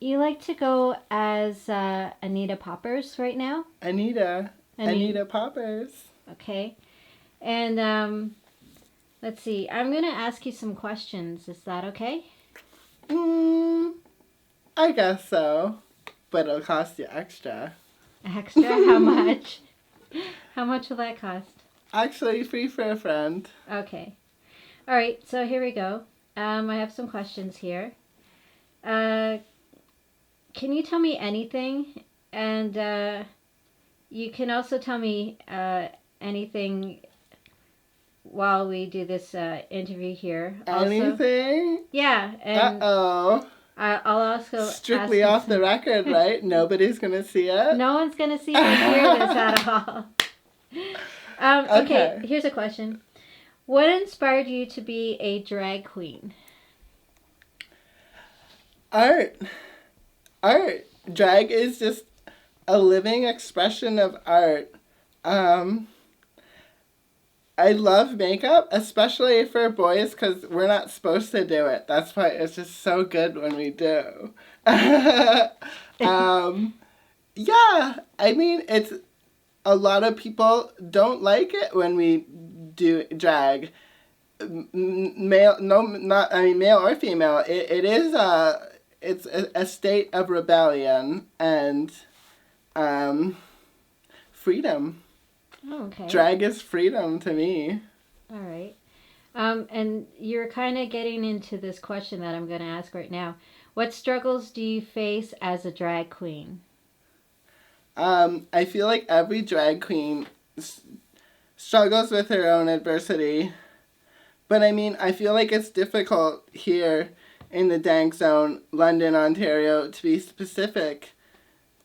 you like to go as Anita Poppers right now? Anita Poppers. Okay. And let's see. I'm going to ask you some questions. Is that okay? Mm, I guess so, but it'll cost you extra. Extra? How much? How much will that cost? Actually, free for a friend. Okay. All right. So here we go. I have some questions here. Can you tell me anything? And you can also tell me anything while we do this interview here. Anything? Also, yeah. And Uh-oh. I'll also Strictly ask off the record, right? Nobody's gonna see it? No one's going to see or hear this at all. Okay, here's a question. What inspired you to be a drag queen? Art. Drag is just a living expression of art. I love makeup, especially for boys, because we're not supposed to do it. That's why it's just so good when we do. Yeah, I mean, it's a lot of people don't like it when we do drag. Male or female. It is it's a state of rebellion and freedom. Oh, okay. Drag is freedom to me. All right. And you're kind of getting into this question that I'm going to ask right now. What struggles do you face as a drag queen? I feel like every drag queen struggles with her own adversity. But I mean, I feel like it's difficult here in the dank zone, London, Ontario, to be specific.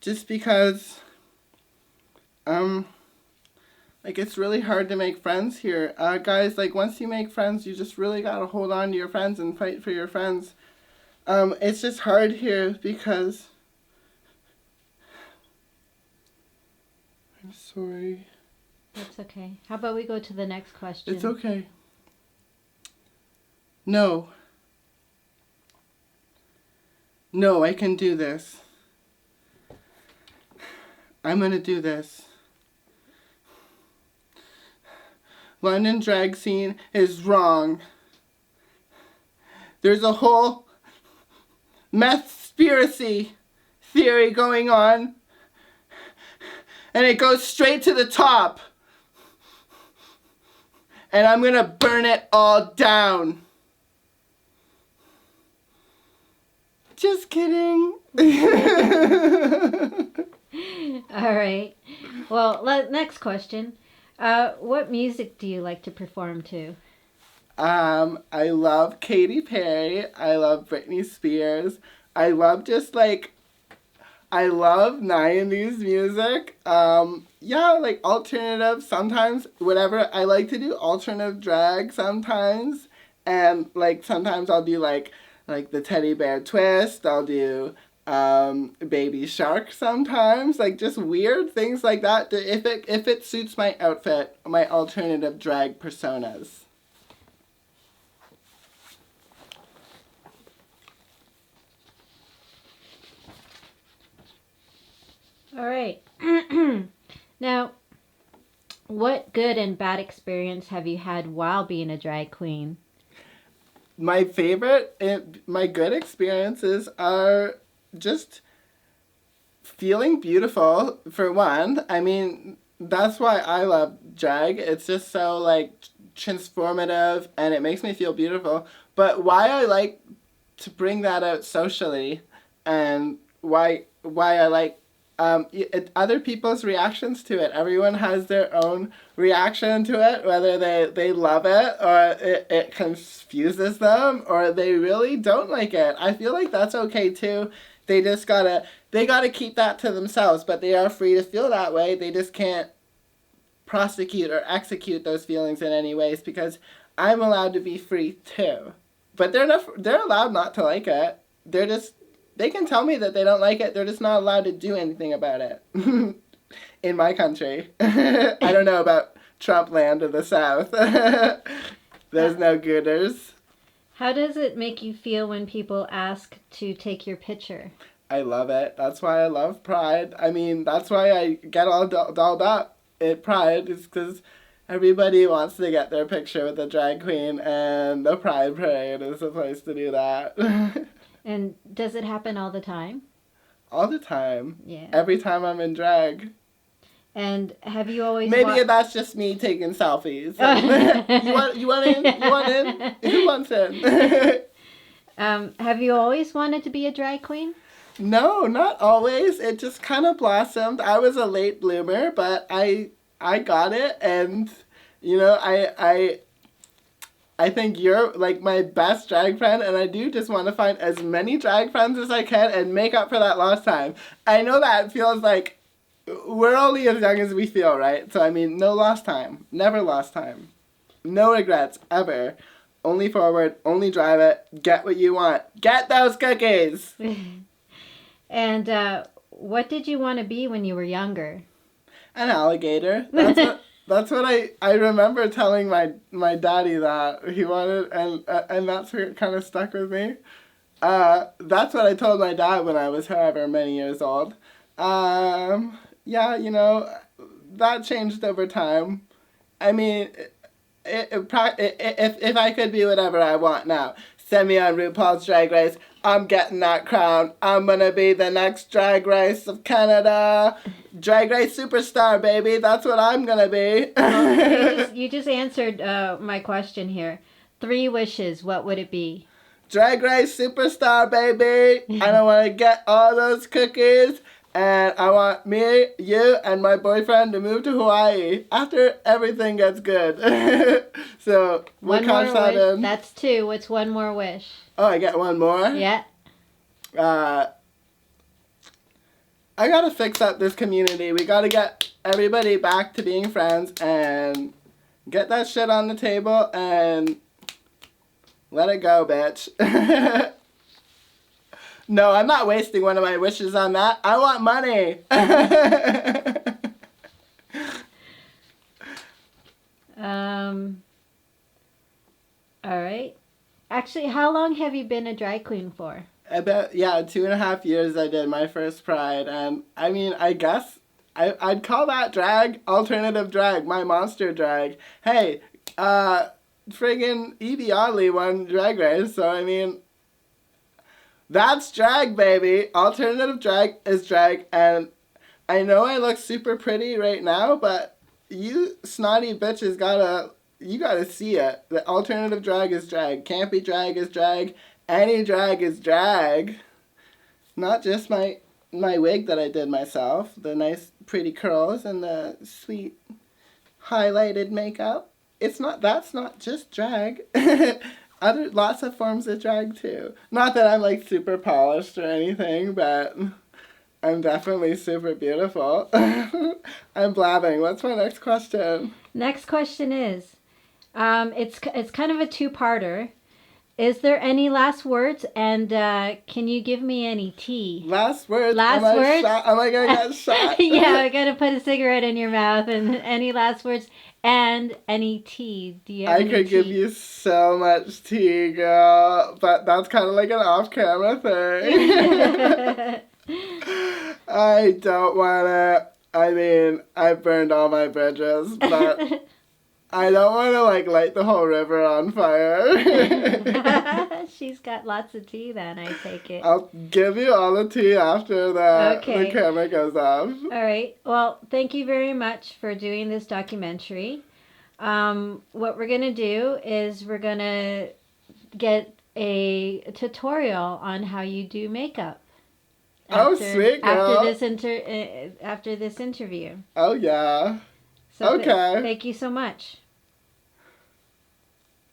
Just because, like, it's really hard to make friends here. Guys, like, once you make friends, you just really gotta hold on to your friends and fight for your friends. It's just hard here because... I'm sorry. That's okay. How about we go to the next question? It's okay. No. No, I can do this. I'm gonna do this. London drag scene is wrong. There's a whole methspiracy theory going on, and it goes straight to the top. And I'm gonna burn it all down. Just kidding. All right. Well, next question. What music do you like to perform to? I love Katy Perry. I love Britney Spears. I love 90s music. Yeah, like alternative sometimes, whatever. I like to do alternative drag sometimes. And like sometimes I'll do like the teddy bear twist. I'll do baby shark sometimes. Like just weird things like that. If it suits my outfit, my alternative drag personas. All right. Now, what good and bad experience have you had while being a drag queen? My good experiences are just feeling beautiful, for one. I mean, that's why I love drag. It's just so, like, transformative, and it makes me feel beautiful. But why I like to bring that out socially, and why I like other people's reactions to it. Everyone has their own reaction to it, whether they love it or it confuses them or they really don't like it. I feel like that's okay too. They gotta keep that to themselves, but they are free to feel that way. They just can't prosecute or execute those feelings in any ways because I'm allowed to be free too. But they're allowed not to like it. They can tell me that they don't like it. They're just not allowed to do anything about it. In my country. I don't know about Trump land or the South. There's no gooders. How does it make you feel when people ask to take your picture? I love it. That's why I love Pride. I mean, that's why I get all dolled up at Pride, is because everybody wants to get their picture with the drag queen, and the Pride Parade is the place to do that. And does it happen all the time? All the time. Yeah. Every time I'm in drag. And have you always Maybe that's just me taking selfies. You want in? You want in? Who wants in? Have you always wanted to be a drag queen? No, not always. It just kind of blossomed. I was a late bloomer, but I got it, and you know, I think you're like my best drag friend, and I do just want to find as many drag friends as I can and make up for that lost time. I know that feels like we're only as young as we feel, right? So I mean, no lost time. Never lost time. No regrets, ever. Only forward, only drive it. Get what you want. Get those cookies! And what did you want to be when you were younger? An alligator. That's what I remember telling my daddy that he wanted, and that's what kind of stuck with me. That's what I told my dad when I was however many years old. Yeah, you know, that changed over time. I mean, if I could be whatever I want now, send me on RuPaul's Drag Race. I'm getting that crown. I'm gonna be the next Drag Race of Canada. Drag Race superstar, baby. That's what I'm gonna be. Well, you just answered my question here. 3 wishes, what would it be? Drag Race superstar, baby. And I want to get all those cookies. And I want me, you, and my boyfriend to move to Hawaii after everything gets good. So we'll catch that in. That's 2. What's one more wish? Oh, I get one more? Yeah. I gotta fix up this community. We gotta get everybody back to being friends and get that shit on the table and let it go, bitch. No, I'm not wasting one of my wishes on that. I want money. All right. Actually, how long have you been a drag queen for? About 2.5 years I did my first Pride, and I mean, I guess I'd call that drag, alternative drag, my monster drag. Hey, friggin' Evie Oddly won Drag Race, so I mean, that's drag, baby. Alternative drag is drag, and I know I look super pretty right now, but you snotty bitches you gotta see it. The alternative drag is drag. Campy drag is drag. Any drag is drag. Not just my wig that I did myself. The nice pretty curls and the sweet highlighted makeup. That's not just drag. Lots of forms of drag too. Not that I'm like super polished or anything, but I'm definitely super beautiful. I'm blabbing. What's my next question? Next question is, it's kind of a 2-parter. Is there any last words? And can you give me any tea? Last words? Last words? Am I going to get shot? Yeah, I got to put a cigarette in your mouth. And any last words? And any tea? Do you have any could tea? give you so much tea, girl. But that's kind of like an off-camera thing. I don't want to. I mean, I've burned all my bridges, but I don't want to like light the whole river on fire. She's got lots of tea then, I take it. I'll give you all the tea after the camera goes off. All right. Well, thank you very much for doing this documentary. What we're going to do is we're going to get a tutorial on how you do makeup. Sweet girl. After this interview. Oh, yeah. So okay. Thank you so much.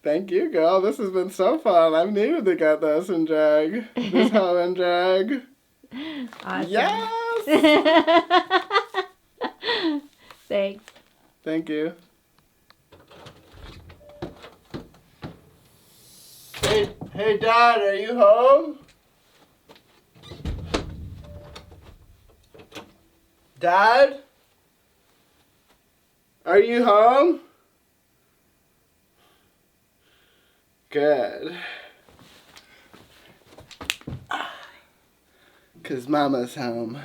Thank you, girl. This has been so fun. I've needed to get this in drag. This hoe in drag. Awesome. Yes! Thanks. Thank you. Hey, Dad, are you home? Dad? Are you home? Good. 'cause Mama's home.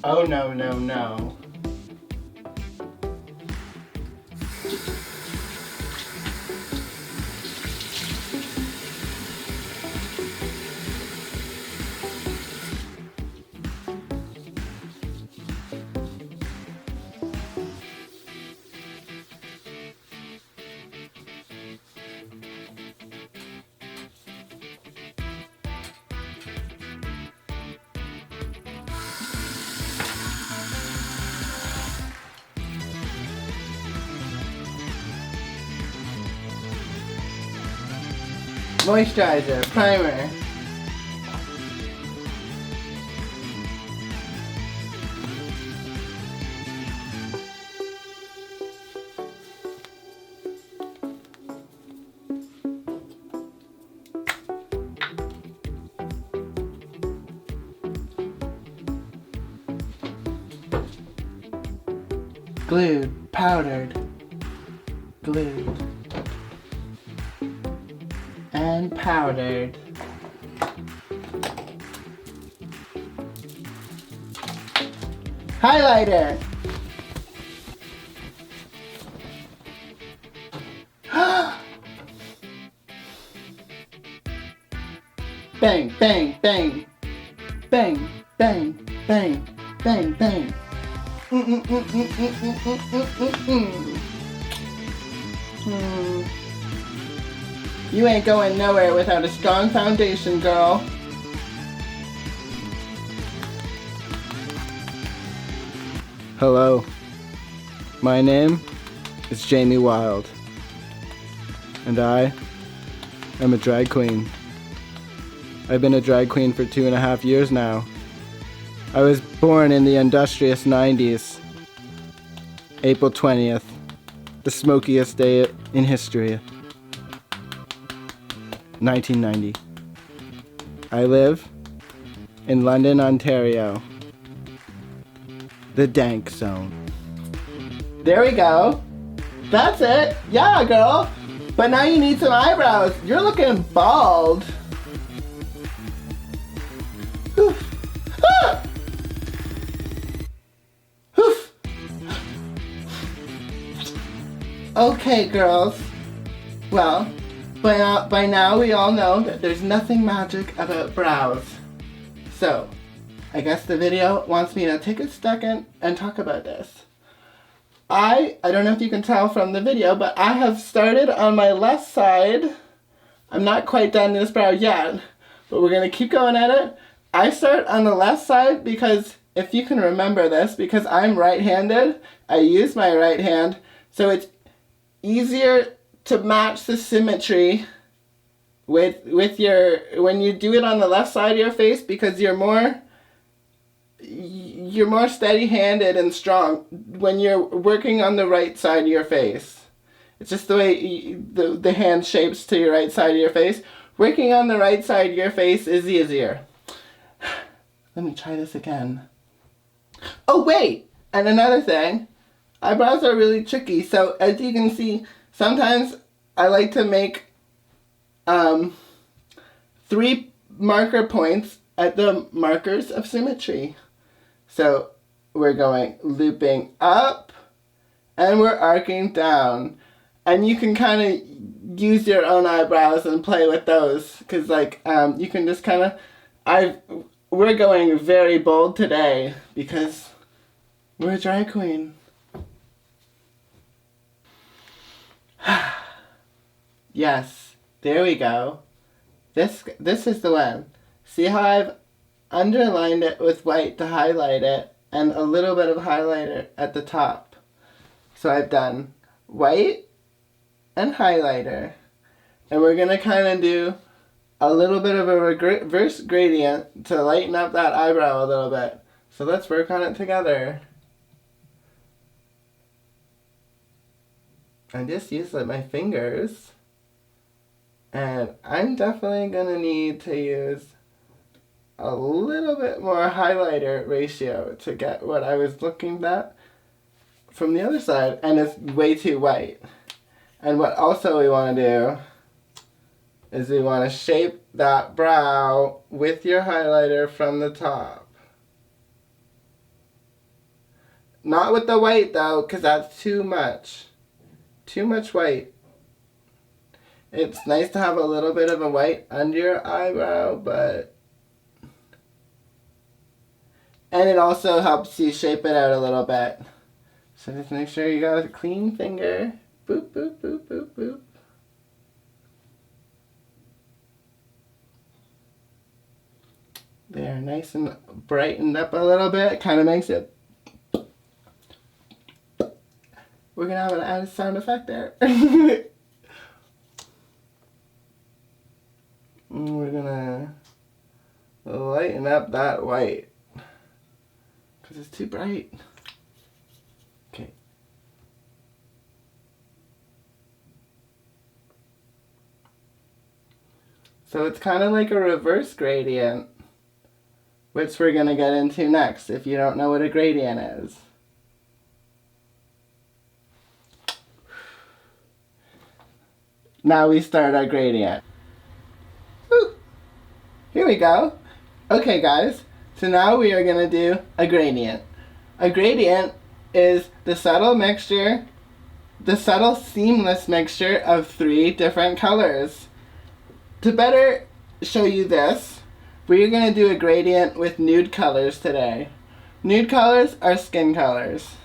Oh, no, no, no. Moisturizer, primer. Glued, powdered, glued, and powdered. Highlighter. Bang, bang, bang. Bang, bang, bang, bang, bang. You ain't going nowhere without a strong foundation, girl. Hello. My name is Jamie Wild. And I am a drag queen. I've been a drag queen for 2.5 years now. I was born in the industrious 90s. April 20th, the smokiest day in history. 1990. I live in London, Ontario. The Dank Zone. There we go. That's it. Yeah, girl. But now you need some eyebrows. You're looking bald. Ah! Okay, girls. Well, by now we all know that there's nothing magic about brows. So, I guess the video wants me to take a second and talk about this. I don't know if you can tell from the video, but I have started on my left side. I'm not quite done this brow yet, but we're going to keep going at it. I start on the left side because, if you can remember this, because I'm right-handed, I use my right hand, so it's easier to match the symmetry with your, when you do it on the left side of your face, because you're more steady-handed and strong when you're working on the right side of your face. It's just the way the hand shapes to your right side of your face. Working on the right side of your face is easier. Let me try this again. Oh, wait! And another thing, eyebrows are really tricky. So as you can see, sometimes I like to make 3 marker points at the markers of symmetry. So we're going looping up and we're arcing down. And you can kind of use your own eyebrows and play with those. Because you can just kind of, we're going very bold today because we're a drag queen. Yes, there we go. This is the one. See how I've underlined it with white to highlight it and a little bit of highlighter at the top. So I've done white and highlighter. And we're going to kind of do a little bit of a reverse gradient to lighten up that eyebrow a little bit. So let's work on it together. I just use my fingers. And I'm definitely going to need to use a little bit more highlighter ratio to get what I was looking at from the other side, and it's way too white. And what also we want to do is we want to shape that brow with your highlighter from the top. Not with the white though, because that's too much. Too much white. It's nice to have a little bit of a white under your eyebrow, but... And it also helps you shape it out a little bit. So just make sure you got a clean finger. Boop, boop, boop, boop, boop. There, nice and brightened up a little bit. Kind of makes it... We're going to have an added sound effect there. We're going to lighten up that white. Because it's too bright. Okay. So it's kind of like a reverse gradient, which we're going to get into next if you don't know what a gradient is. Now we start our gradient. Woo. Here we go. Okay guys, so now we are going to do a gradient. A gradient is the subtle mixture, the subtle seamless mixture of 3 different colors. To better show you this, we're going to do a gradient with nude colors today. Nude colors are skin colors.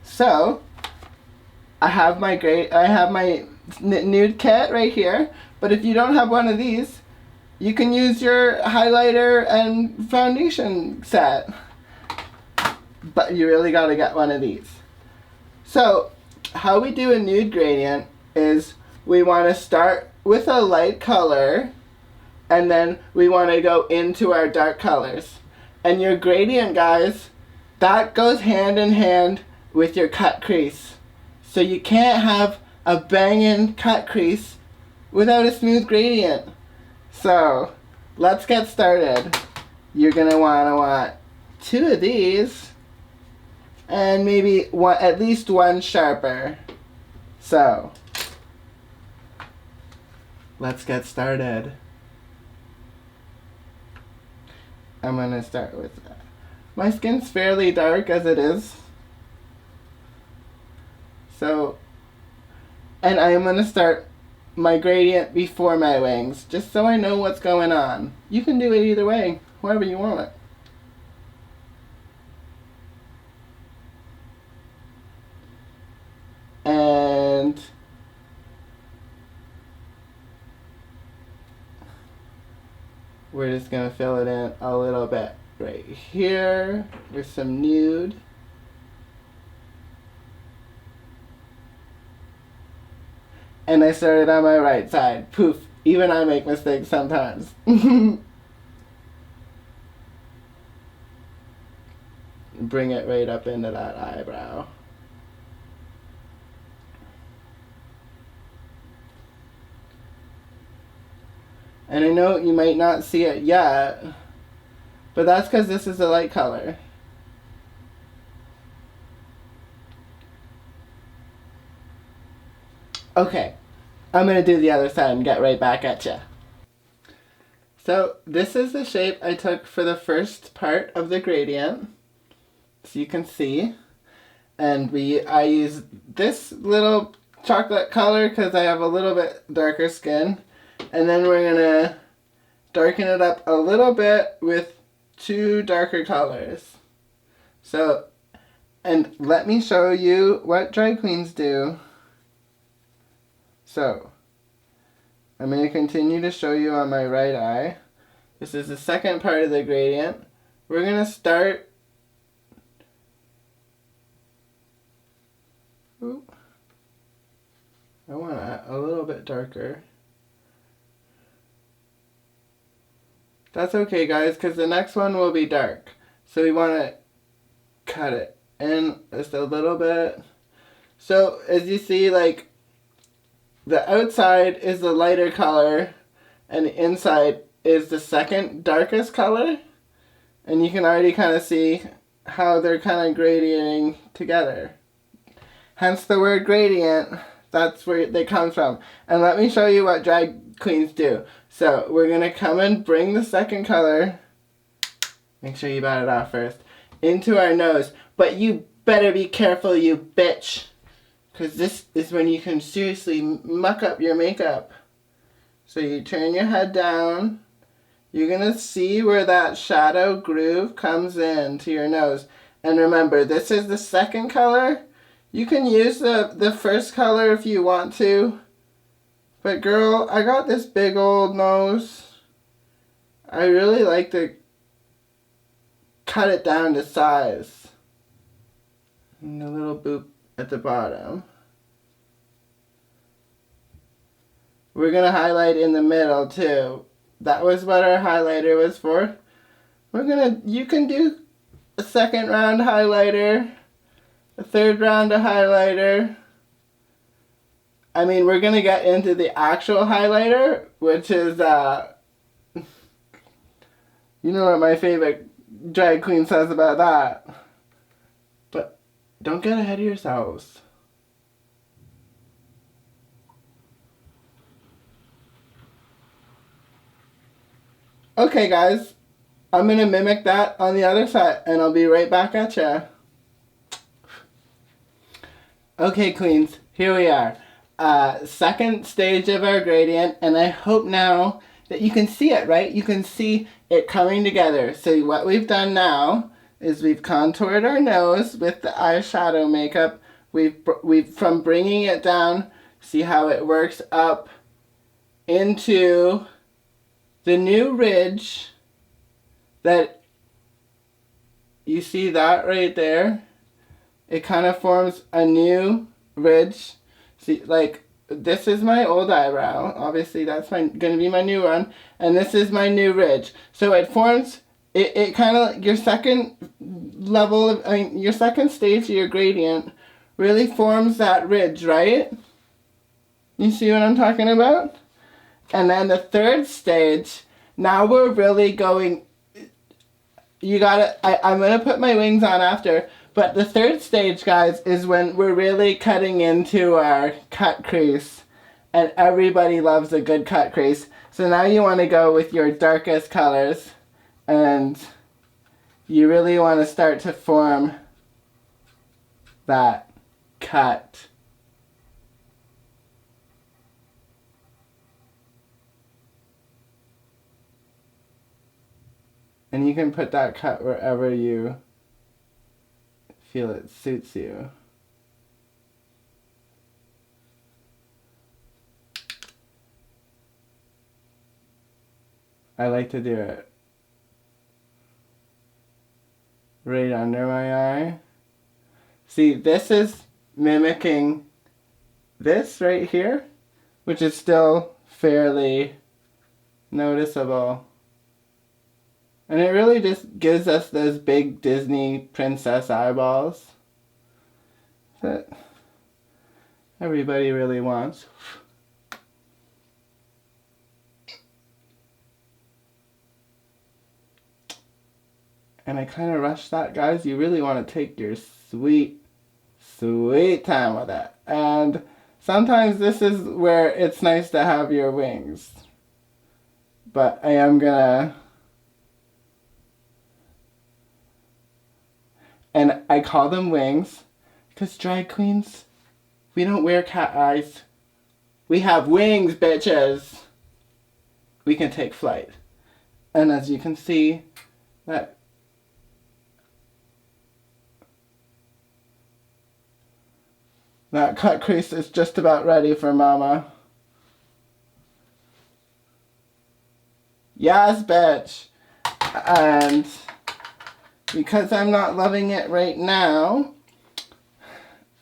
So, I have my nude kit right here, but if you don't have one of these, you can use your highlighter and foundation set. But you really got to get one of these. So, how we do a nude gradient is we want to start with a light color, and then we want to go into our dark colors. And your gradient, guys, that goes hand in hand with your cut crease. So you can't have a banging cut crease without a smooth gradient. So, let's get started. You're going to want 2 of these, and maybe at least 1 sharper. So, let's get started. I'm going to start with that. My skin's fairly dark as it is. So, and I am going to start my gradient before my wings, just so I know what's going on. You can do it either way, however you want it. And we're just going to fill it in a little bit right here with some nude. And I started on my right side. Poof. Even I make mistakes sometimes. Bring it right up into that eyebrow. And I know you might not see it yet, but that's because this is a light color. Okay, I'm going to do the other side and get right back at you. So this is the shape I took for the first part of the gradient. So you can see. And I use this little chocolate color because I have a little bit darker skin. And then we're going to darken it up a little bit with 2 darker colors. So, and let me show you what drag queens do. So, I'm going to continue to show you on my right eye. This is the second part of the gradient. We're going to start... Ooh, I want it a little bit darker. That's okay, guys, because the next one will be dark. So we want to cut it in just a little bit. So, as you see, like, the outside is the lighter color, and the inside is the second darkest color. And you can already kind of see how they're kind of gradiating together. Hence the word gradient. That's where they come from. And let me show you what drag queens do. So we're going to come and bring the second color. Make sure you bat it off first. Into our nose. But you better be careful, you bitch. Because this is when you can seriously muck up your makeup. So you turn your head down. You're going to see where that shadow groove comes in to your nose. And remember, this is the second color. You can use the first color if you want to. But girl, I got this big old nose. I really like to cut it down to size. And a little boop at the bottom. We're going to highlight in the middle too. That was what our highlighter was for. You can do a second round highlighter, a third round of highlighter. I mean, we're going to get into the actual highlighter, which is, you know what my favorite drag queen says about that. But don't get ahead of yourselves. Okay, guys, I'm going to mimic that on the other side, and I'll be right back at ya. Okay, queens, here we are. Second stage of our gradient, and I hope now that you can see it, right? You can see it coming together. So what we've done now is we've contoured our nose with the eyeshadow makeup. We've from bringing it down, see how it works up into the new ridge that you see that right there. It kind of forms a new ridge. See, like, this is my old eyebrow. Obviously, that's going to be my new one. And this is my new ridge. So it forms, it kind of, your second level, your second stage of your gradient really forms that ridge, right? You see what I'm talking about? And then the third stage, now we're really going, I'm going to put my wings on after, but the third stage, guys, is when we're really cutting into our cut crease. And everybody loves a good cut crease. So now you want to go with your darkest colors. And you really want to start to form that cut. And you can put that cut wherever you feel it suits you. I like to do it right under my eye. See, this is mimicking this right here, which is still fairly noticeable. And it really just gives us those big Disney princess eyeballs that everybody really wants. And I kind of rush that, guys. You really want to take your sweet, sweet time with it. And sometimes this is where it's nice to have your wings. But I am gonna... And I call them wings because drag queens, we don't wear cat eyes. We have wings, bitches. We can take flight. And as you can see, that cut crease is just about ready for mama. Yes, bitch. And because I'm not loving it right now,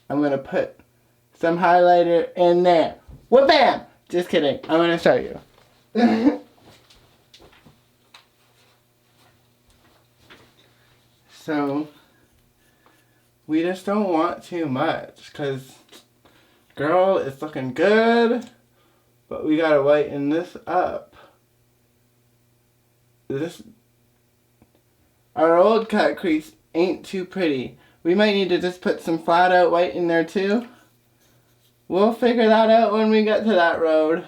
I'm going to put some highlighter in there. Wha-bam! Just kidding. I'm going to show you. So, we just don't want too much because, girl, it's looking good, but we got to whiten this up. this, our old cut crease ain't too pretty. We might need to just put some flat out white in there too. We'll figure that out when we get to that road.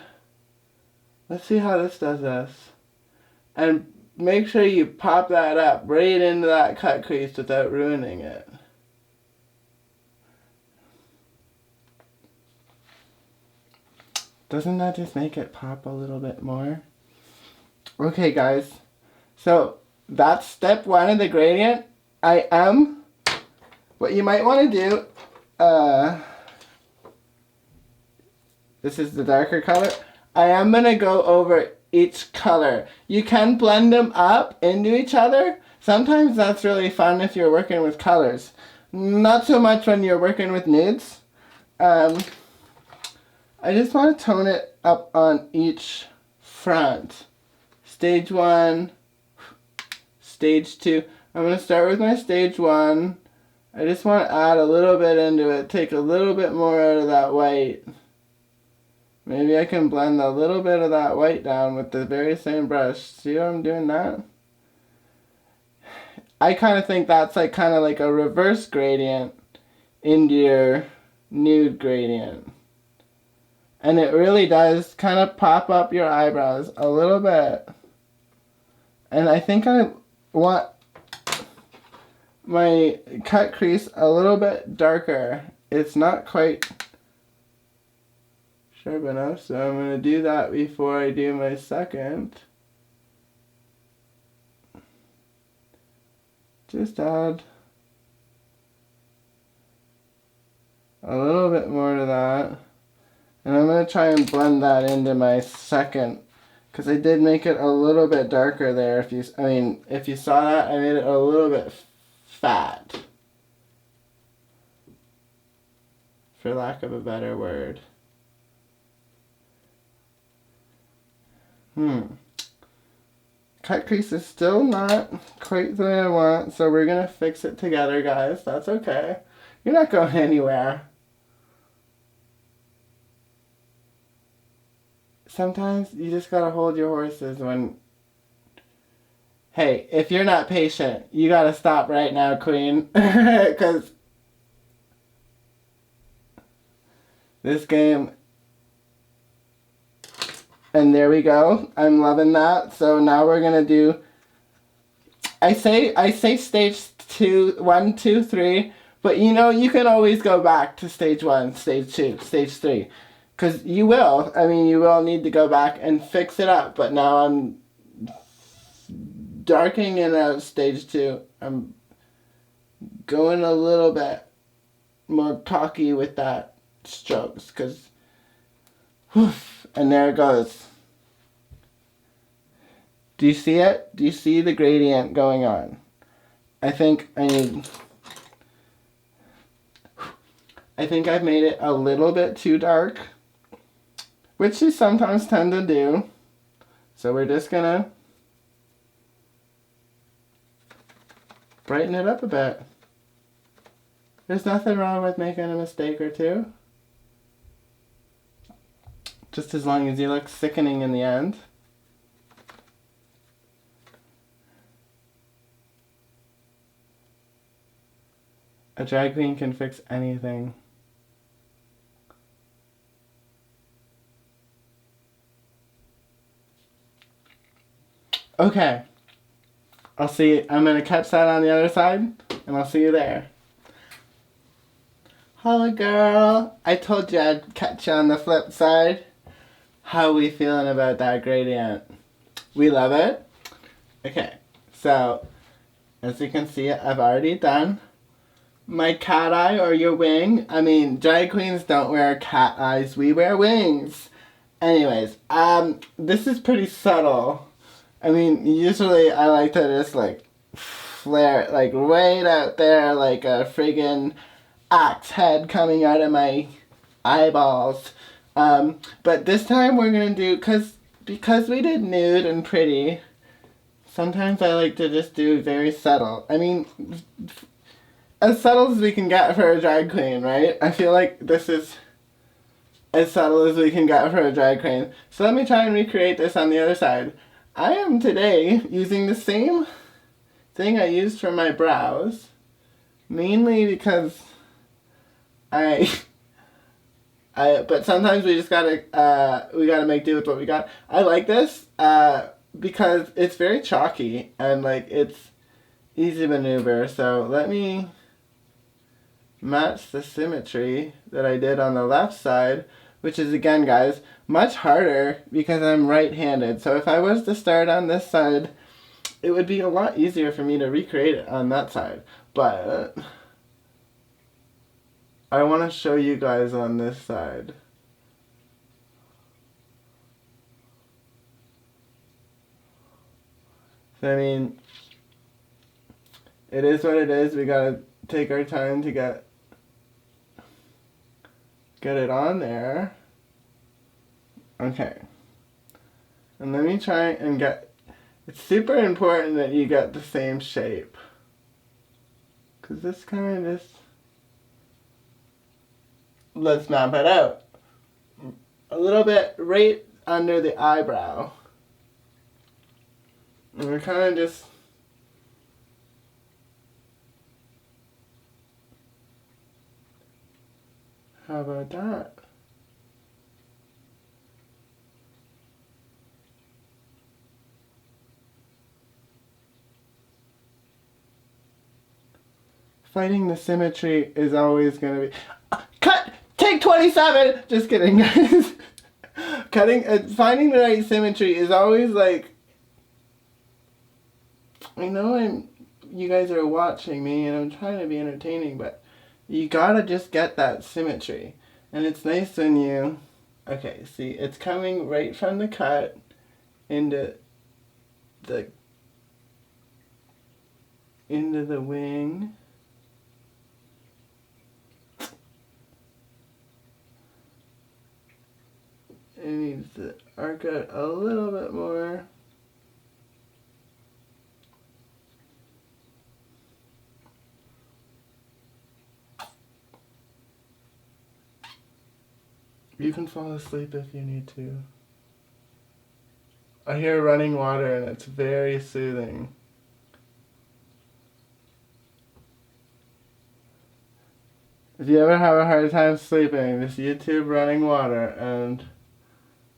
Let's see how this does us. And make sure you pop that up right into that cut crease without ruining it. Doesn't that just make it pop a little bit more? Okay guys, so that's step one of the gradient. What you might want to do, this is the darker color. I am going to go over each color. You can blend them up into each other. Sometimes that's really fun if you're working with colors. Not so much when you're working with nudes. I just want to tone it up on each front. Stage 1, stage 2. I'm going to start with my stage 1. I just want to add a little bit into it, take a little bit more out of that white. Maybe I can blend a little bit of that white down with the very same brush. See how I'm doing that? I kind of think that's kind of like a reverse gradient into your nude gradient. And it really does kind of pop up your eyebrows a little bit. And I think I want my cut crease a little bit darker. It's not quite sharp enough, so I'm going to do that before I do my second. Just add a little bit more to that. And I'm going to try and blend that into my second, because I did make it a little bit darker there. If you saw that, I made it a little bit fat, for lack of a better word. Cut crease is still not quite the way I want, so we're going to fix it together, guys. That's okay. You're not going anywhere. Sometimes you just gotta hold your horses when... Hey, if you're not patient, you gotta stop right now, Queen. Because this game... And there we go. I'm loving that. So now we're gonna do... I say stage 2, 1, 2, 3, but you can always go back to stage 1, stage 2, stage 3. Because you will. You will need to go back and fix it up. But now I'm darkening it out stage 2. I'm going a little bit more cocky with that strokes. Because, and there it goes. Do you see it? Do you see the gradient going on? I think I've made it a little bit too dark, which you sometimes tend to do. So we're just gonna brighten it up a bit. There's nothing wrong with making a mistake or two. Just as long as you look sickening in the end. A drag queen can fix anything. Okay. I'm gonna catch that on the other side, and I'll see you there. Holla girl, I told you I'd catch you on the flip side. How we feeling about that gradient? We love it? Okay, so, as you can see, I've already done my cat eye or your wing. Drag queens don't wear cat eyes, we wear wings. Anyways, this is pretty subtle. Usually I like to just flare it right out there like a friggin' axe head coming out of my eyeballs. But this time we're gonna do, because we did nude and pretty, sometimes I like to just do very subtle. As subtle as we can get for a drag queen, right? I feel like this is as subtle as we can get for a drag queen. So let me try and recreate this on the other side. I am today using the same thing I used for my brows, mainly because I but sometimes we just gotta make do with what we got. I like this because it's very chalky and like it's easy to maneuver. So let me match the symmetry that I did on the left side, which is, again, guys, much harder because I'm right-handed. So if I was to start on this side, it would be a lot easier for me to recreate it on that side. But I want to show you guys on this side. So, I mean, it is what it is. We gotta take our time to get it on there. Okay. And let me try and get... It's super important that you get the same shape. Because this kind of just... Let's map it out. A little bit right under the eyebrow. And we're kind of just... How about that? Fighting the symmetry is always going to be... Cut! Take 27! Just kidding, guys. Finding the right symmetry is always like... I know you guys are watching me and I'm trying to be entertaining, but you gotta just get that symmetry. And it's nice when you... Okay, see, it's coming right from the cut into the wing. It needs to arc out a little bit more. You can fall asleep if you need to. I hear running water and it's very soothing. If you ever have a hard time sleeping, just YouTube running water and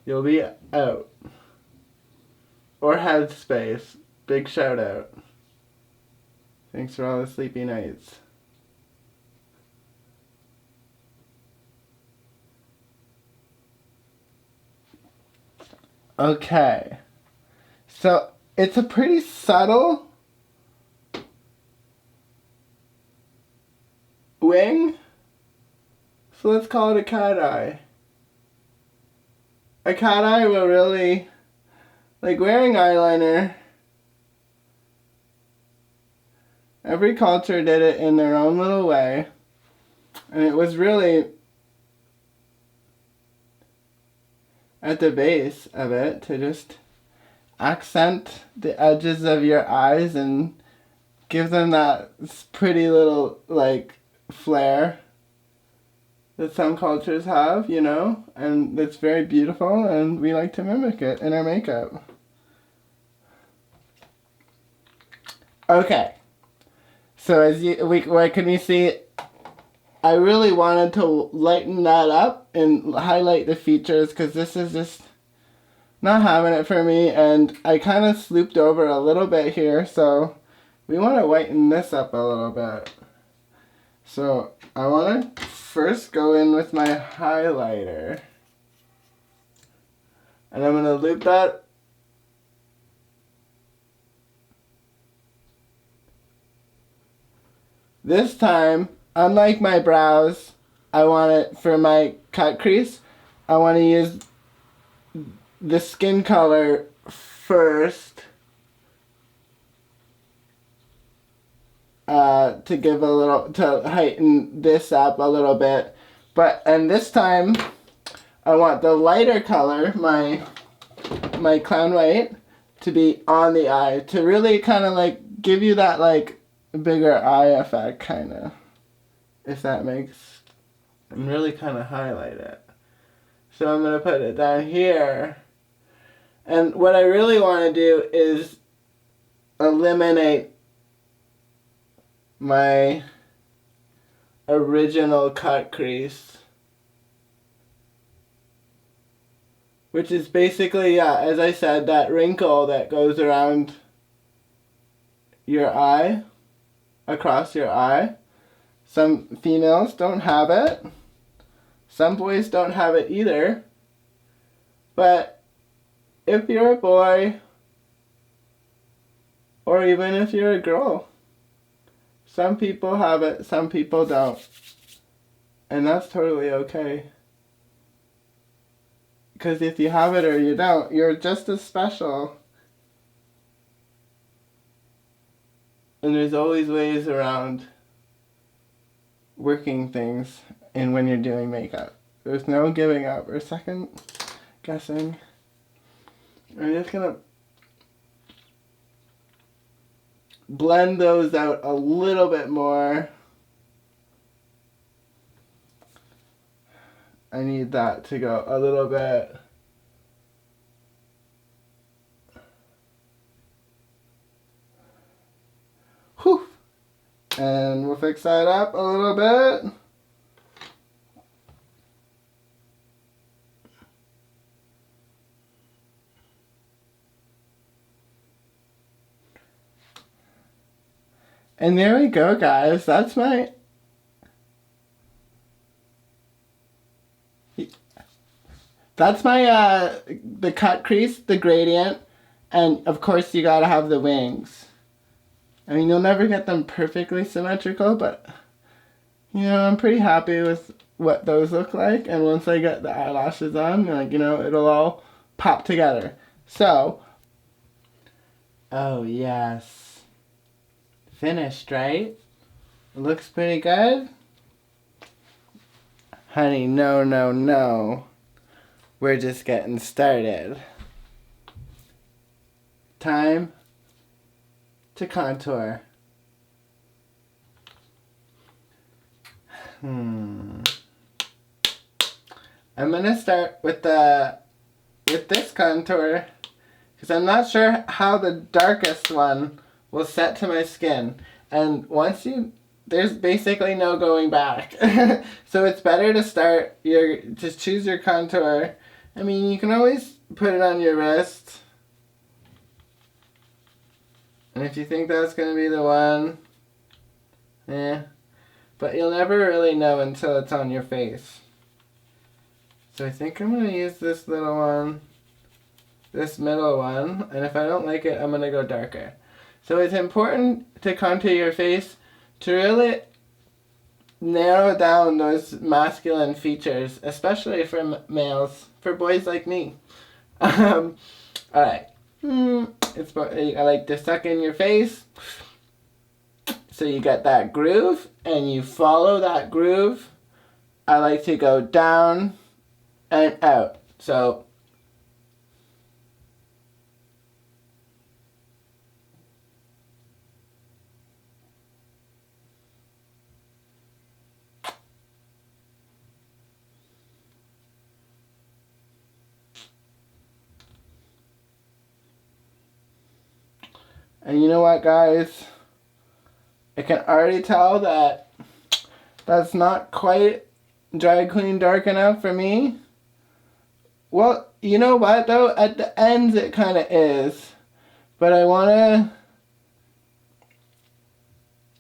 you'll be out. Or Headspace. Big shout out. Thanks for all the sleepy nights. Okay. So it's a pretty subtle wing. So let's call it a cat eye. A cat eye will really, like wearing eyeliner, every culture did it in their own little way. And it was really at the base of it to just accent the edges of your eyes and give them that pretty little, like, flair that some cultures have, you know, and it's very beautiful, and we like to mimic it in our makeup. Okay, so what can we see? I really wanted to lighten that up and highlight the features because this is just not having it for me, and I kind of slooped over a little bit here, so we want to whiten this up a little bit. So I want to first go in with my highlighter, and I'm going to loop that this time. Unlike my brows, I want it for my cut crease, I want to use the skin color first to give to heighten this up a little bit. And this time, I want the lighter color, my clown white, to be on the eye, to really kind of like give you that like bigger eye effect, kind of. If that makes, and really kind of highlight it. So I'm going to put it down here. And what I really want to do is eliminate my original cut crease. Which is basically, yeah, as I said, that wrinkle that goes around your eye, across your eye. Some females don't have it. Some boys don't have it either. But if you're a boy, or even if you're a girl, some people have it, some people don't. And that's totally okay. Because if you have it or you don't, you're just as special. And there's always ways around working things and when you're doing makeup. There's no giving up or second guessing. I'm just gonna blend those out a little bit more. I need that to go a little bit. Whew. And we'll fix that up a little bit. And there we go, guys. That's my... the cut crease, the gradient, and of course you gotta have the wings. I mean, you'll never get them perfectly symmetrical, but, you know, I'm pretty happy with what those look like. And once I get the eyelashes on, like, you know, it'll all pop together. So, oh yes. Finished, right? Looks pretty good. Honey, no, no, no. We're just getting started. Time to contour. I'm gonna start with this contour because I'm not sure how the darkest one will set to my skin. And there's basically no going back. So it's better to just choose your contour. I mean, you can always put it on your wrist. And if you think that's going to be the one, but you'll never really know until it's on your face. So I think I'm going to use this little one, this middle one, and if I don't like it, I'm going to go darker. So it's important to contour your face to really narrow down those masculine features, especially for males, for boys like me. Alright. I like to suck in your face. So you get that groove, and you follow that groove. I like to go down and out. So and you know what, guys? I can already tell that that's not quite drag queen dark enough for me. Well, you know what, though? At the ends it kind of is. But I want to...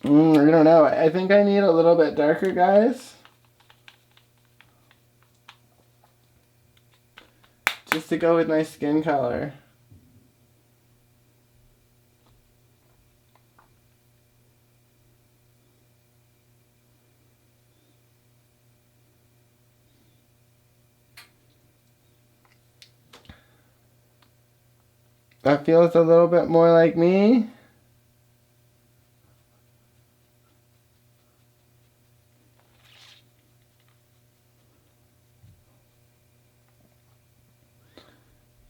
I don't know. I think I need a little bit darker, guys. Just to go with my skin color. That feels a little bit more like me.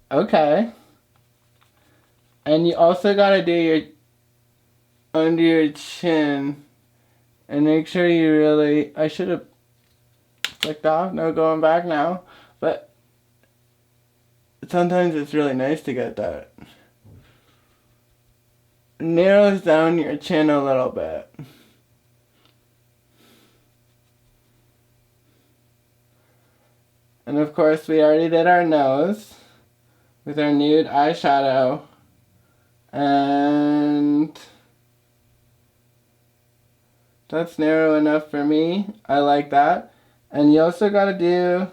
Okay. And you also gotta do your under your chin and make sure you really, I should have flicked off, no going back now, but sometimes it's really nice to get that. Narrows down your chin a little bit. And of course, we already did our nose with our nude eyeshadow. And that's narrow enough for me. I like that. And you also gotta do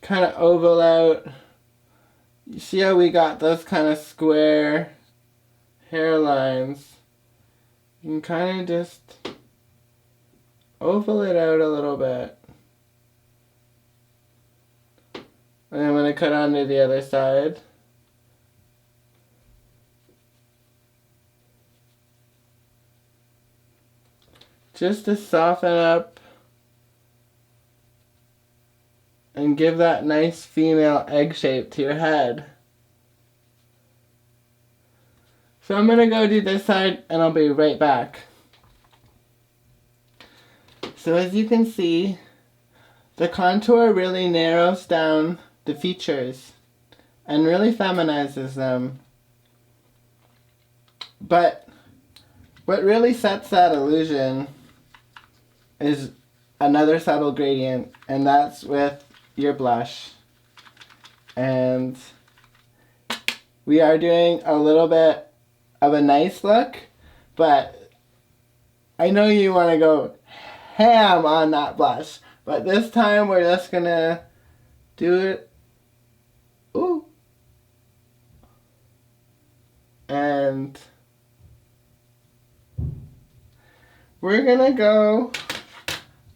kind of oval out. You see how we got those kind of square hairlines? You can kind of just oval it out a little bit. And I'm going to cut on to the other side. Just to soften up and give that nice female egg shape to your head. So I'm going to go do this side and I'll be right back. So as you can see, the contour really narrows down the features and really feminizes them. But what really sets that illusion is another subtle gradient, and that's with your blush. And we are doing a little bit of a nice look, but I know you want to go ham on that blush, but this time we're just gonna do it. Ooh. And we're gonna go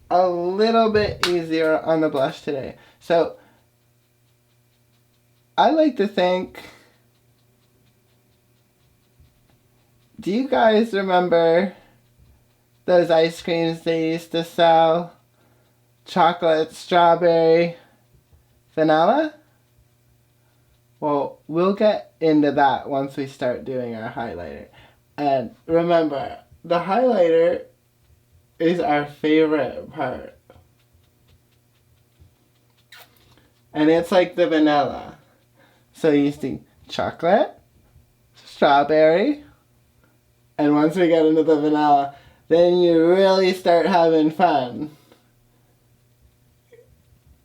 a little bit easier on the blush today. So I like to think, do you guys remember those ice creams they used to sell? Chocolate, strawberry, vanilla? Well, we'll get into that once we start doing our highlighter. And remember, the highlighter is our favorite part. And it's like the vanilla. So you see chocolate, strawberry, and once we get into the vanilla, then you really start having fun.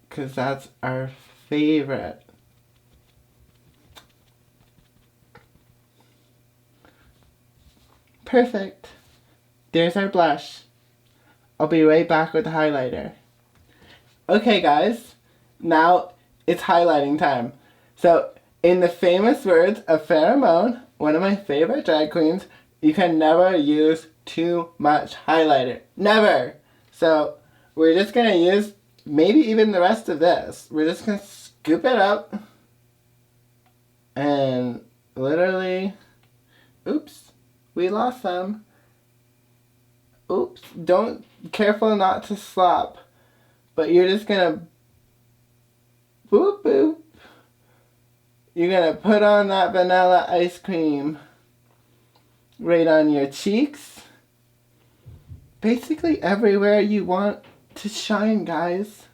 Because that's our favorite. Perfect. There's our blush. I'll be right back with the highlighter. Okay guys, now it's highlighting time. So, in the famous words of Pheromone, one of my favorite drag queens, you can never use too much highlighter. Never! So, we're just going to use maybe even the rest of this. We're just going to scoop it up and literally, oops, we lost some. Oops, careful not to slop. But you're just going to boop boop. You're going to put on that vanilla ice cream right on your cheeks. Basically everywhere you want to shine, guys.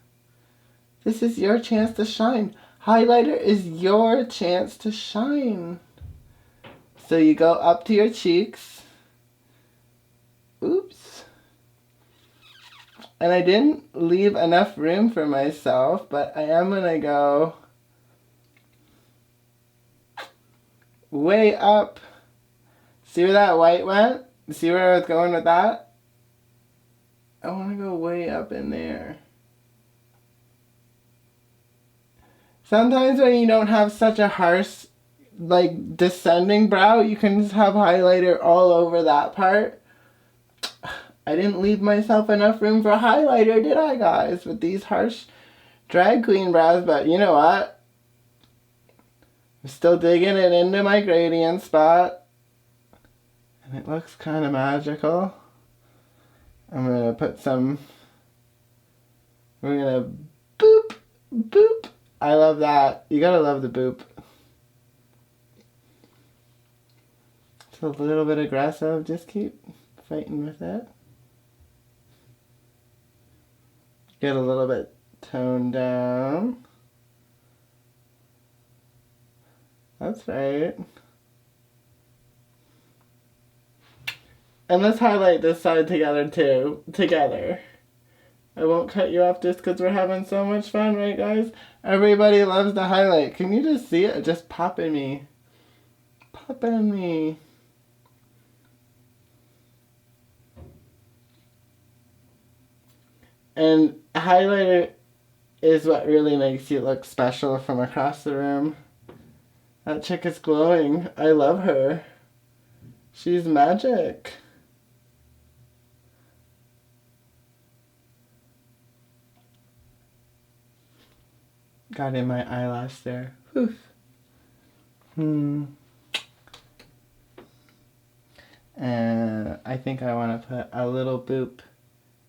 This is your chance to shine. Highlighter is your chance to shine. So you go up to your cheeks. Oops. And I didn't leave enough room for myself, but I am going to go way up. See where that white went? See where I was going with that? I want to go way up in there. Sometimes when you don't have such a harsh, like, descending brow, you can just have highlighter all over that part. I didn't leave myself enough room for highlighter, did I, guys? With these harsh drag queen brows, but you know what? I'm still digging it into my gradient spot. And it looks kind of magical. I'm going to put some... We're going to boop, boop. I love that. You gotta love the boop. It's a little bit aggressive. Just keep fighting with it. Get a little bit toned down. That's right. And let's highlight this side together too. Together. I won't cut you off just because we're having so much fun, right guys? Everybody loves the highlight. Can you just see it just pop in me? Pop in me. And highlighter is what really makes you look special from across the room. That chick is glowing. I love her. She's magic. Got in my eyelash there. Whew. And I think I want to put a little boop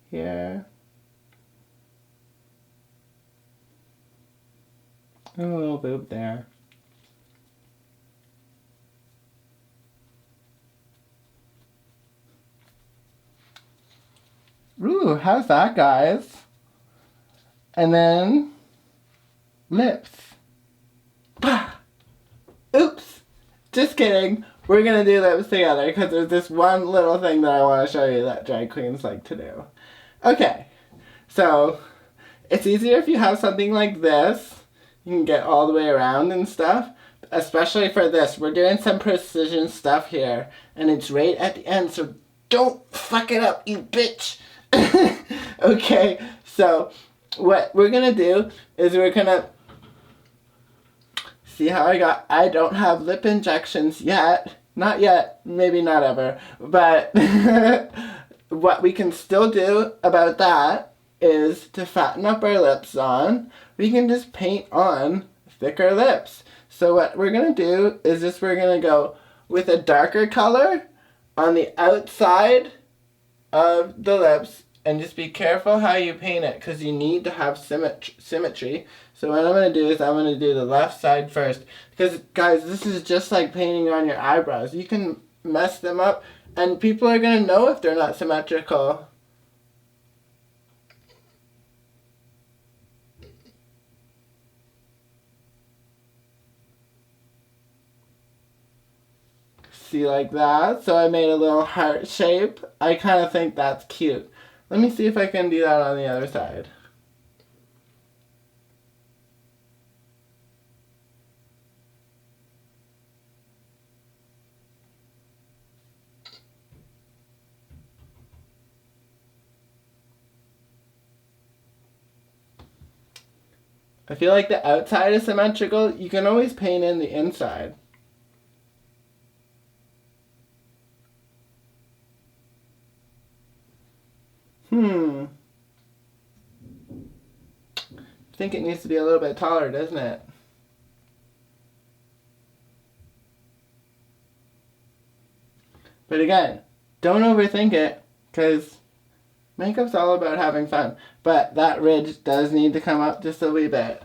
here. And a little boop there. Ooh, how's that, guys? And then lips. Oops. Just kidding. We're gonna do lips together because there's this one little thing that I want to show you that drag queens like to do. Okay. So, it's easier if you have something like this. You can get all the way around and stuff. Especially for this. We're doing some precision stuff here. And it's right at the end, so don't fuck it up, you bitch! Okay, so what we're gonna do is we're gonna see how I don't have lip injections yet. Not yet, maybe not ever. But what we can still do about that is to fatten up our lips on. We can just paint on thicker lips. So what we're gonna do is just we're gonna go with a darker color on the outside of the lips, and just be careful how you paint it because you need to have symmetry. So what I'm going to do is I'm going to do the left side first, because guys, this is just like painting on your eyebrows. You can mess them up and people are going to know if they're not symmetrical. See, like that? So I made a little heart shape. I kind of think that's cute. Let me see if I can do that on the other side. I feel like the outside is symmetrical. You can always paint in the inside. I think it needs to be a little bit taller, doesn't it? But again, don't overthink it, because makeup's all about having fun. But that ridge does need to come up just a wee bit.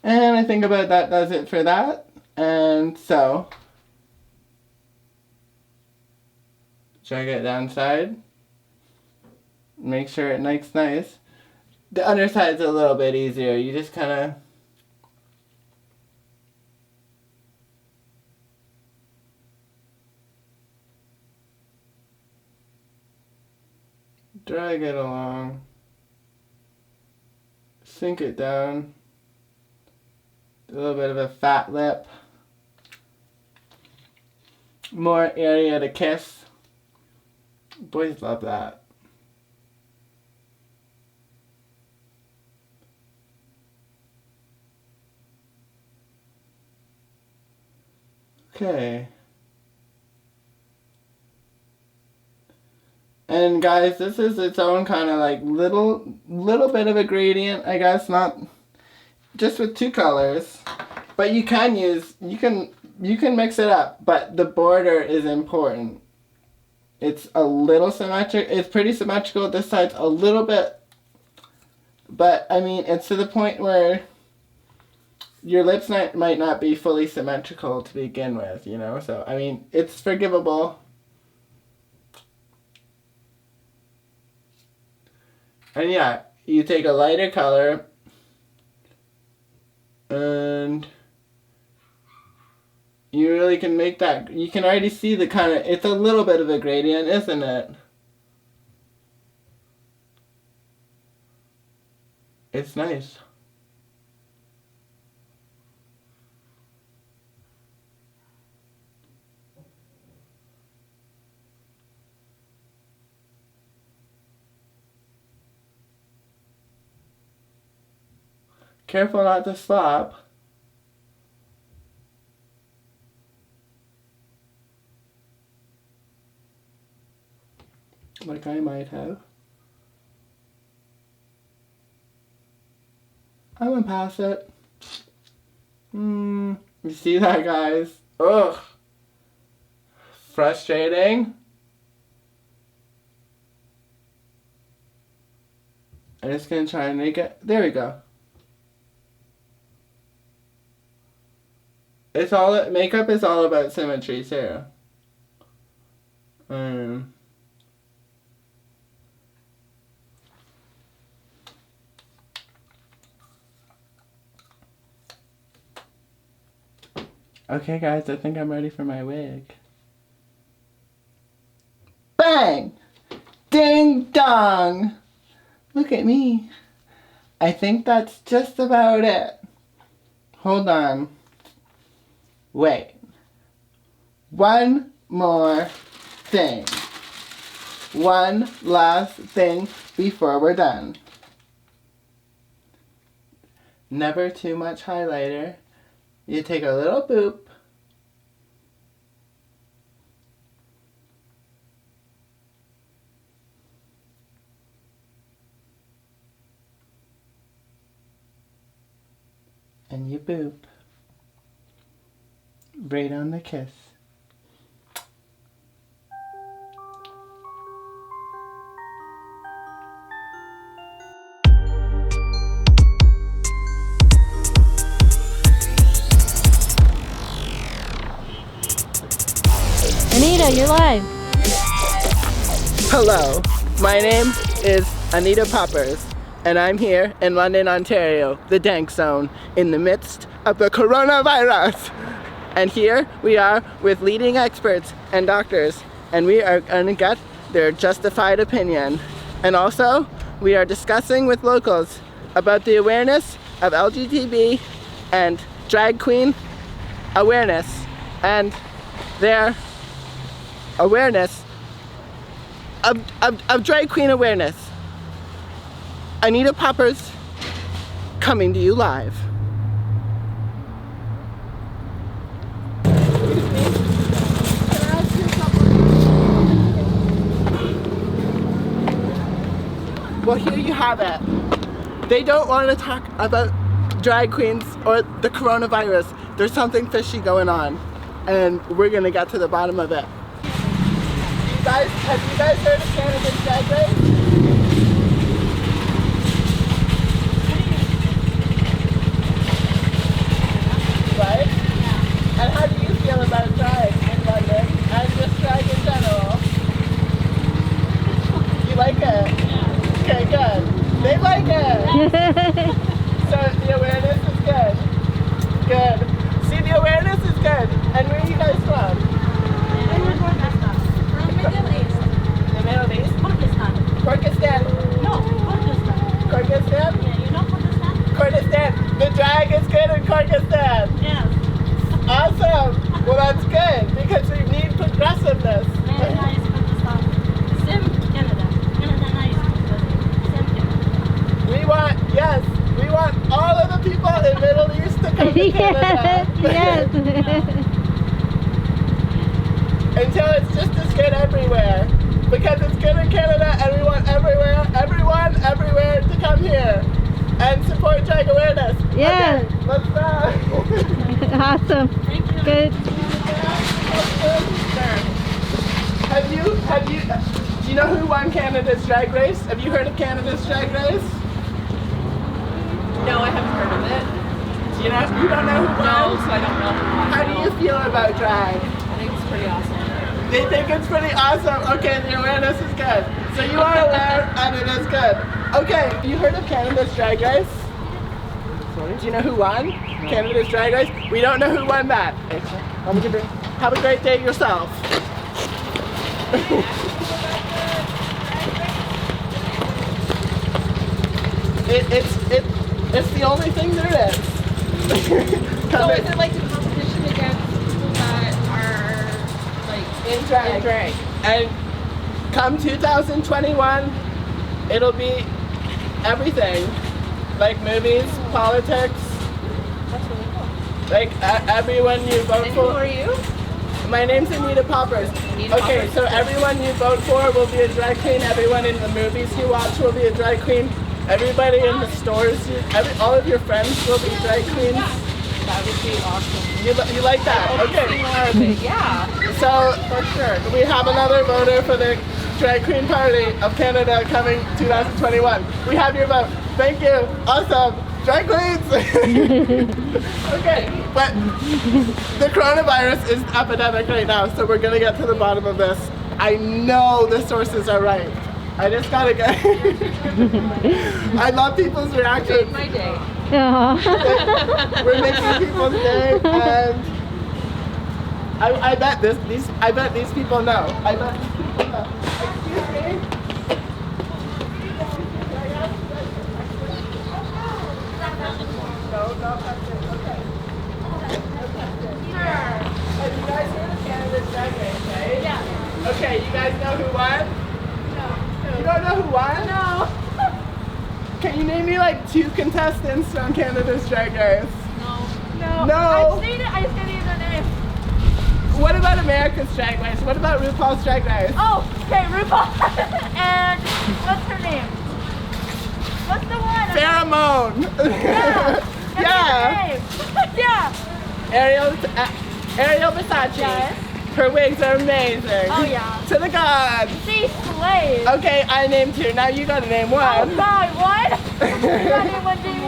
And I think about that does it for that. And so, drag it down side. Make sure it looks nice. The underside's a little bit easier. You just kind of drag it along. Sink it down. A little bit of a fat lip. More area to kiss. Boys love that. Okay. And guys, this is its own kind of like little bit of a gradient, I guess, not just with two colors. But you can use, you can mix it up, but the border is important. It's a little symmetric. It's pretty symmetrical. This side's a little bit, but I mean, it's to the point where your lips might not be fully symmetrical to begin with, you know? So, I mean, it's forgivable. And yeah, you take a lighter color and you really can make that, you can already see the kind of, it's a little bit of a gradient, isn't it? It's nice. Careful not to slop. Like I might have. I went past it. You see that, guys? Ugh. Frustrating. I'm just gonna try and make it. There we go. It's all, makeup is all about symmetry too. Okay guys, I think I'm ready for my wig. Bang! Ding dong! Look at me. I think that's just about it. Hold on. Wait. One more thing. One last thing before we're done. Never too much highlighter. You take a little boop. And you boop. Right on the kiss. Anita, you're live. Hello, my name is Anita Poppers, and I'm here in London, Ontario, the dank zone, in the midst of the coronavirus. And here we are with leading experts and doctors, and we are going to get their justified opinion. And also, we are discussing with locals about the awareness of LGBT and drag queen awareness, and their awareness of drag queen awareness. Anita Poppers, coming to you live. Well, here you have it. They don't want to talk about drag queens or the coronavirus. There's something fishy going on, and we're gonna get to the bottom of it. Have you guys heard of Canada's Drag Race? Right? And how do you feel about drag in London and just drag in general? You like it? Okay, good. They like it. So the awareness is good. Good. See, the awareness is good. And where are you guys from? The Middle East? Kyrgyzstan. No, Kyrgyzstan. Kyrgyzstan? Yeah, you know Kyrgyzstan? Kyrgyzstan. The drag is good in Kyrgyzstan. Yes. Awesome. Well, that's good because we need progressiveness. Very nice Kyrgyzstan. Same Canada. Canada nice. Same Canada. We want all of the people in Middle East to come to Canada. Yes. Until it's just as good everywhere. Because it's good in Canada and we want everyone everywhere to come here and support drag awareness. Yeah. Okay, let's Awesome. Thank you. Good. Do you know who won Canada's Drag Race? Have you heard of Canada's Drag Race? No, I haven't heard of it. You don't know who No, won? so I don't know. How do you feel about drag? I think it's pretty awesome. They think it's pretty awesome. Okay, the awareness is good. So you are aware and it is good. Okay, you heard of Canada's Drag Race? Sorry? Do you know who won? No. Canada's Drag Race? We don't know who won that. Have a great day yourself. It's the only thing there is. So is it like a competition against people that are like in drag? And come 2021, it'll be everything. Like movies, politics. That's really cool. Like everyone you vote And for. who are you? My name's Anita Poppers. Okay, so everyone you vote for will be a drag queen. Everyone in the movies you watch will be a drag queen. Everybody in the stores, all of your friends will be drag queens. That would be awesome. You like that? Okay. More of it. Yeah. So for sure, we have another voter for the Drag Queen Party of Canada coming 2021. We have your vote. Thank you. Awesome. Drag queens. Okay, but the coronavirus is epidemic right now, so we're gonna get to the bottom of this. I know the sources are right. I just gotta get. I love people's reactions. My day. Aw. We're making people's day, and I bet these people know. I bet these people know. Excuse me. No, that's it. Okay. Have you guys heard of Canada's Drag Race, right? Yeah. Okay, you guys know who won? No. You don't know who won? No. Can you name me like 2 contestants from Canada's Drag Race? No. No. I've seen it. I just can't even name. What about America's Drag Race? What about RuPaul's Drag Race? Oh, okay, RuPaul. And what's her name? What's the one? Pheromone. Yeah. Yeah. Yeah. Ariel Versace. Yes. Her wigs are amazing. Oh yeah. To the gods. She slays. Okay, I named 2. Now you gotta name Oh 1. God, what? You got name one, Jamie?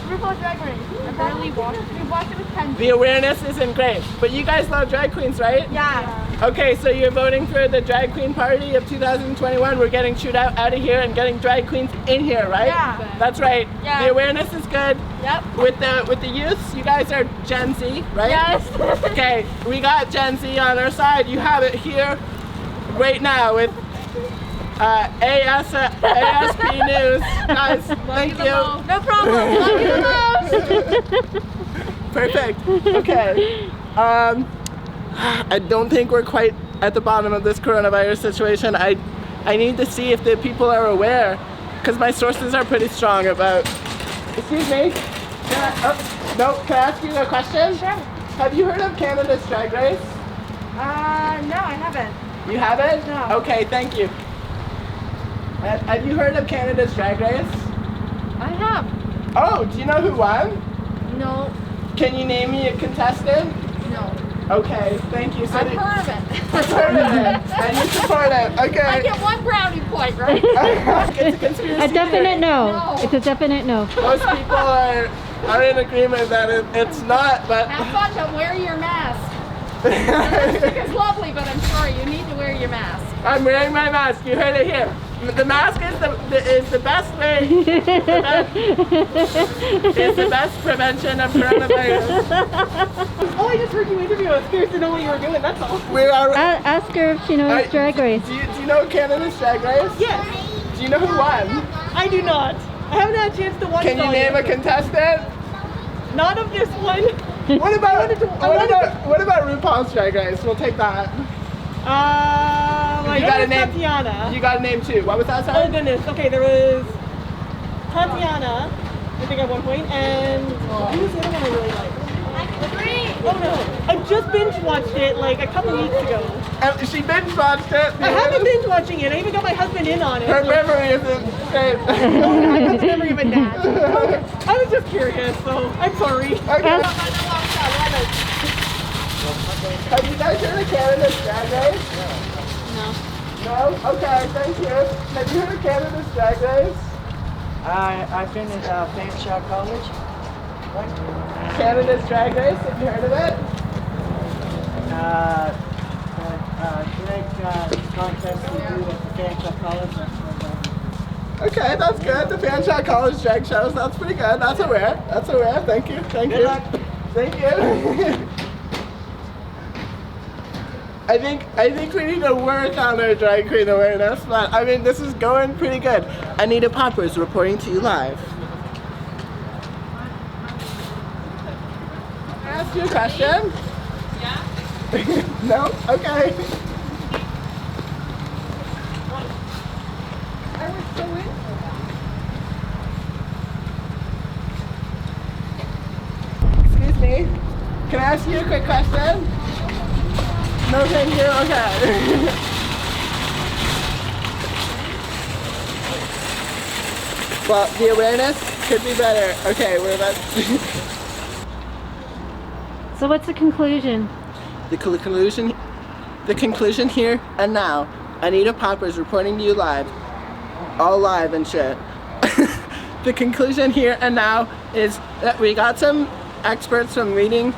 RuPaul's Drag Race. I barely watched it. We watched it with Kenji. The awareness isn't great, but you guys love drag queens, right? Yeah. Okay, so you're voting for the Drag Queen Party of 2021. We're getting chewed out of here and getting drag queens in here, right? Yeah. That's right. Yeah. The awareness is good. Yep. With the youths, you guys are Gen Z, right? Yes. Okay, we got Gen Z on our side. You have it here right now with ASP News. Guys, thank you. No problem. Love you the most. Perfect. Okay. I don't think we're quite at the bottom of this coronavirus situation. I need to see if the people are aware, because my sources are pretty strong about. Excuse me. Can I ask you a question? Sure. Have you heard of Canada's Drag Race? No, I haven't. You haven't? No. Okay, thank you. Have you heard of Canada's Drag Race? I have. Oh, do you know who won? No. Can you name me a contestant? No. Okay, thank you. So I've heard of it. I've heard of it, and you support it. Okay. I get 1 brownie point, right? It's a conspiracy A definite theory. no. No. It's a definite no. Most people are in agreement that it's not, but Have fun, but wear your mask. The lipstick is lovely, but I'm sorry, you need to wear your mask. I'm wearing my mask. You heard it here. The mask is the best way. It's the best prevention of coronavirus. Oh, I just heard you interview. I was curious to know what you were doing. That's all. We are. Ask her if she knows Drag Race. Do you know Canada's Drag Race? Yes. Do you know who won? I do not. I haven't had a chance to watch. Can you name a contestant? Not of this one. What about RuPaul's Drag Race? We'll take that. I You gotta know name- Tatiana. You got to name 2. What was that? Oh Sorry? goodness. Okay, there was Tatiana, I think at one point, and who was the other one I really liked? Oh no, I just binge watched it like a couple weeks ago. She binge watched it. I haven't binge watching it. I even got my husband in on it. Her so- memory isn't great. I have the memory of a gnat. I was just curious, so I'm sorry. Okay. Have you guys heard of Canada's Drag Race? No. No? Okay, thank you. Have you heard of Canada's Drag Race? I finished Fanshawe College. Canada's Drag Race, have you heard of it? Drag contest we do at the Fanshawe College. Okay, that's good. The Fanshawe College drag shows, that's pretty good. That's aware. That's aware. Thank you. Thank you. Good luck. Thank you. I think we need to work on our drag queen awareness, but I mean this is going pretty good. Anita Poppers reporting to you live. Can I ask you a question? Yeah. No? Okay. I was so into that. Excuse me. Can I ask you a quick question? No, thank you. Okay. Well, the awareness could be better. Okay, we're about. So what's the conclusion? The conclusion here and now. Anita Poppers reporting to you live. All live and shit. The conclusion here and now is that we got some experts from leading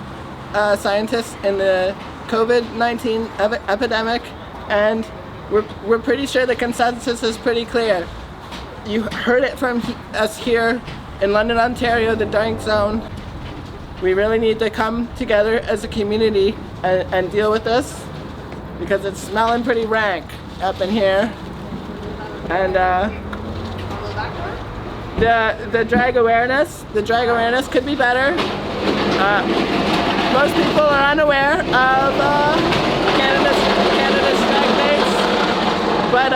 scientists in the COVID-19 epidemic, and we're pretty sure the consensus is pretty clear. You heard it from us here in London, Ontario, the Drag Zone. We really need to come together as a community and deal with this because it's smelling pretty rank up in here. And the drag awareness could be better. Most people are unaware of Canada's Drag Race, but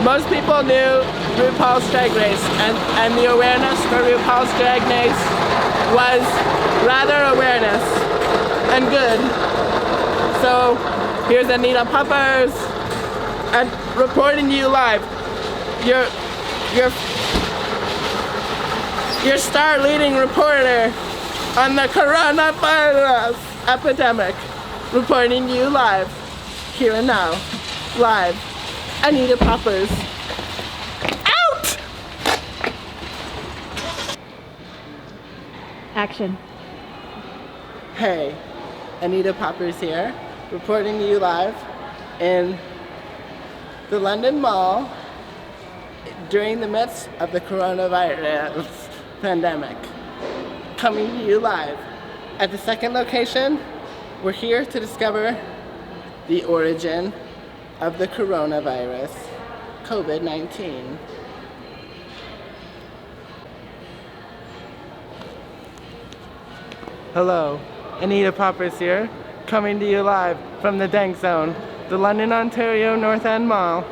most people knew RuPaul's Drag Race, and the awareness for RuPaul's Drag Race was rather awareness and good. So here's Anita Poppers and reporting to you live. Your star leading reporter on the coronavirus epidemic, reporting to you live, here and now, live, Anita Poppers. Out! Action. Hey, Anita Poppers here, reporting to you live in the London Mall during the midst of the coronavirus pandemic. Coming to you live. At the second location, we're here to discover the origin of the coronavirus, COVID-19. Hello, Anita Poppers here, coming to you live from the Drag Zone, the London, Ontario North End Mall.